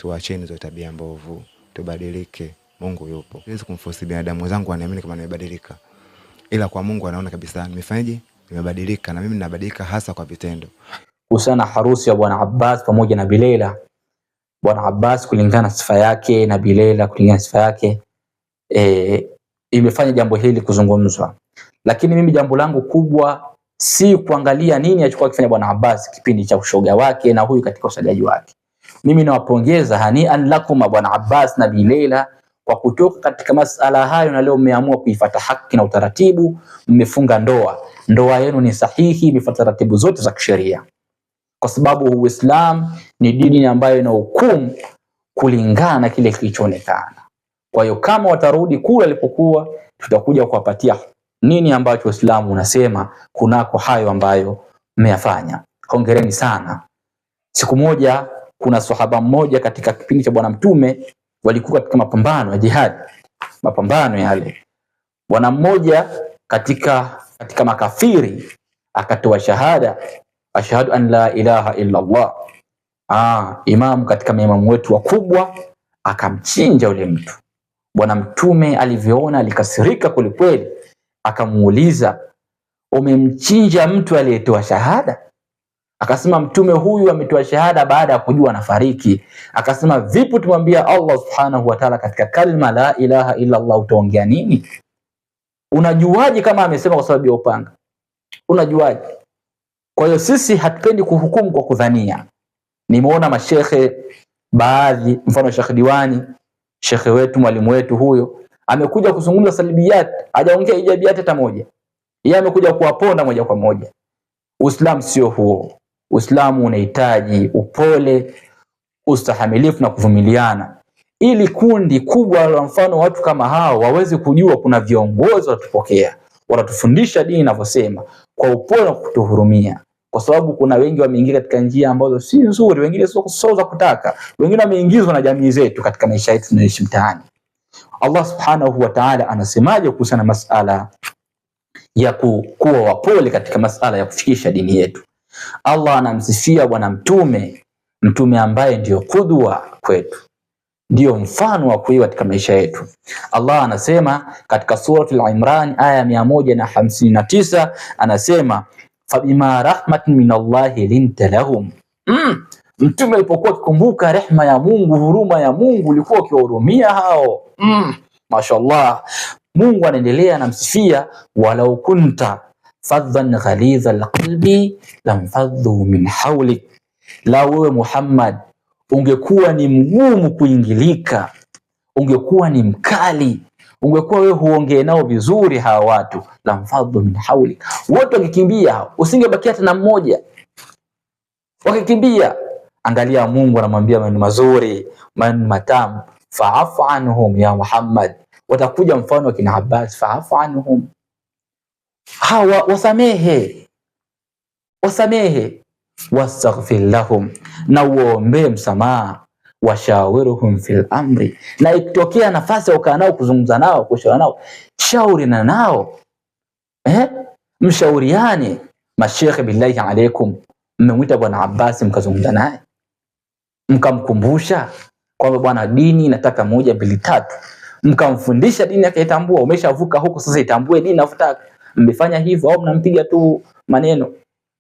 tuacheni hizo tabia mbovu, tubadilike. Mungu yupo. Siwezi kumforce binadamu wenzangu aniamini kama nimebadilika. Ila kwa Mungu anaona kabisa nimefanyaje? Nimebadilika, na mimi ninabadilika hasa kwa vitendo. Kuhusiana harusi ya Bwana Abbas pamoja na Bilela. Bwana Abbas kulingana na sifa yake na Bilela kulingana na sifa yake imefanya jambo hili kuzungumzwa. Lakini mimi jambo langu kubwa si kuangalia nini alichokuwa akifanya Bwana Abbas kipindi cha ushoga wake na huyu katika usagaji wake. Mimi nawapongeza hanian lakum Bwana Abbas na Bilela kwa kutoka katika masala hayo, na leo mmeamua kuifuata haki na utaratibu, mmefunga ndoa. Ndoa yenu ni sahihi, imefuata taratibu zote za kisheria. Kwa sababu Uislamu ni dini ambayo ina hukumu kulingana na kile kilichoonekana. Kwa hiyo kama watarudi kule alipokuwa, tutakuja kuwapatia nini ambacho Uislamu unasema kunako hayo ambayo mmeyafanya. Hongereni sana. Siku moja kuna sahaba mmoja katika kipindi cha Bwana Mtume walikuwa katika mapambano ya jihad. Mapambano yale. Bwana mmoja katika makafiri akatoa shahada, ashhadu an la ilaha illa Allah. Imam katika maimamu wetu wakubwa akamchinja yule mtu. Bwana Mtume alivyoona alikasirika kweli, akamuuliza, umemchinja mtu aliyetoa shahada? Akasema Mtume huyu ametoa shahada baada ya kujua anafariki. Akasema vipi tumwambia Allah subhanahu wa ta'ala katika kalima la ilaha illa Allah utaongea nini? Unajuaje kama amesema kwa sababu ya upanga? Unajuaje? Kwa hiyo sisi hatupendi kuhukumu kwa kudhania. Nimeona mashekhe baadhi, mfano Sheikh Diwani, shekhe wetu, mwalimu wetu huyo, amekuja kuzungumza salibiyat, hajaongea ijabiyat hata moja. Yeye amekuja kuwaponda moja kwa moja. Uislamu sio huo. Uislamu unahitaji upole, ustahamilifu na kuvumiliana. Ili kundi kubwa la mfano watu kama hao waweze kujua kuna viongozi watupokea, wanatufundisha dini inavyosema kwa upole na kutuhurumia. Kwa sababu kuna wengi wameingia katika njia ambazo si nzuri, wengine sio za kutaka, wengine wameingizwa na jamii zetu katika maisha yetu tunaishi mtaani. Allah subhanahu wa ta'ala anasemaje kuhusiana na masala ya kuwa wapole katika masala ya kufikisha dini yetu? Allah anamsifia Bwana Mtume ambaye ndiyo kudwa kwetu, ndiyo mfano wa kuiga katika maisha yetu. Allah anasema katika suratul Imran aya 159, anasema fabima rahmatin minallahi linta lahum. Mtume alipokuwa akikumbuka rehema ya Mungu, huruma ya Mungu, ulikuwa ukiwahurumia hao. Mashallah. Mungu anaendelea anamsifia, walau kunta fadhan ghaliza alqalbi lamfadhu min hawlik. La wewe Muhammad ungekuwa ni mgumu kuingilika, ungekuwa ni mkali, ungekuwa wewe huongee nao vizuri hawa watu, lamfadhu min hawlik, wote wakikimbia, usingebakia hata na mmoja, wakikimbia. Angalia Mungu anamwambia maneno mazuri, maneno matamu, fa'afu anhum ya Muhammad. Watakuja mfano kina Abbas, fa'afu anhum, hawa wasamehe, wastaghfir lahum, na uombe msamaha, washawiruhum fil amri, na ikitokea nafasi ya kukaa nao, kuzungumza nao, kushauri nao, shauriana nao, mshauriane. Mashekhe billahi alaikum, mmemwita Bwana Abbas mkazungumza naye, mkamkumbusha kwamba bwana dini nataka 1 2 3, mkamfundisha dini akaitambua. Umeshavuka huko sasa, itambue dini unayotaka. Mmefanya hivyo au mnampiga tu maneno?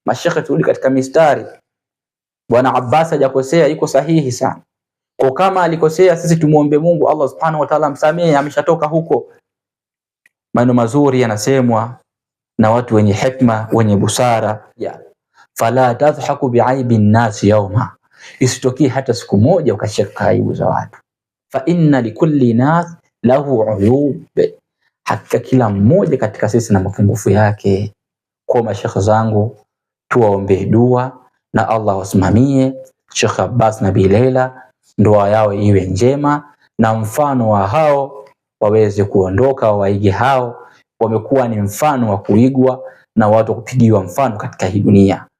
Mashekhe turudi katika mistari. Bwana Abbas hajakosea, yuko sahihi sana. Kwa kama alikosea, sisi tumuombe Mungu Allah subhanahu wa ta'ala msamehe, ameshatoka huko. Maneno mazuri yanasemwa na watu wenye hikma, wenye busara. Fala tadhaku bi'aibi an-nas yawma, isitokee hata siku moja ukacheka aibu za watu. Fa inna likulli nas lahu uyub, hakika kila mmoja katika sisi na mapungufu yake. Kwa mashekhe zangu, tuwaombe dua na Allah wasimamie Sheikh Abbas na Bilela, ndoa yao iwe njema, na mfano wa hao waweze kuondoka, waige hao. Wamekuwa ni mfano wa kuigwa na watu kupigiwa mfano katika hii dunia.